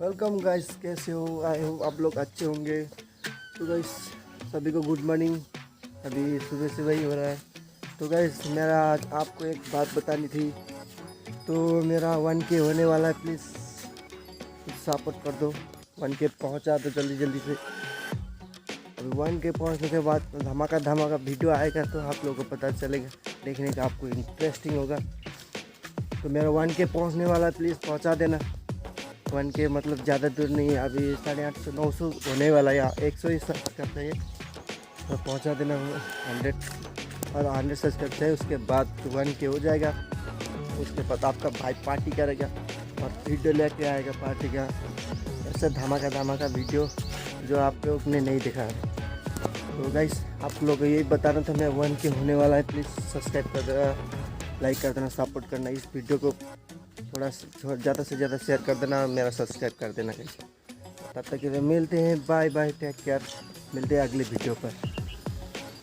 Welcome guys, कैसे हो? I hope आप लोग अच्छे होंगे। तो गाइस सभी को गुड मॉर्निंग। अभी सुबह सुबह ही हो रहा है। तो गाइस मेरा आज आपको एक बात बतानी थी। तो मेरा 1K होने वाला है, प्लीज़ कुछ सपोर्ट कर दो। 1K पहुंचा दो जल्दी जल्दी से। अभी 1K पहुंचने के बाद धमाका धमाका वीडियो आएगा तो आप लोगों को पता चलेगा, देखने का आपको इंटरेस्टिंग होगा। तो मेरा 1K पहुंचने वाला है, प्लीज़ पहुंचा देना। 1K मतलब ज़्यादा दूर नहीं है, अभी 850 900 होने वाला है, या 100 ही सब्सक्राइब चाहिए तो पहुंचा देना 100। और 100 सब्सक्राइब चाहिए, उसके बाद 1K हो जाएगा। उसके बाद आपका भाई पार्टी करेगा और वीडियो लेके आएगा पार्टी का। ऐसा धमाका धमाका वीडियो जो आप लोग ने नहीं देखा है। तो गाइस आप लोग को यही बताना था, मैं 1K होने वाला है, प्लीज़ सब्सक्राइब कर देना, लाइक कर देना, सपोर्ट करना। इस वीडियो को थोड़ा ज़्यादा से ज़्यादा शेयर कर देना, मेरा सब्सक्राइब कर देना। तब तक के लिए मिलते हैं, बाय बाय, टेक केयर। मिलते हैं अगले वीडियो पर।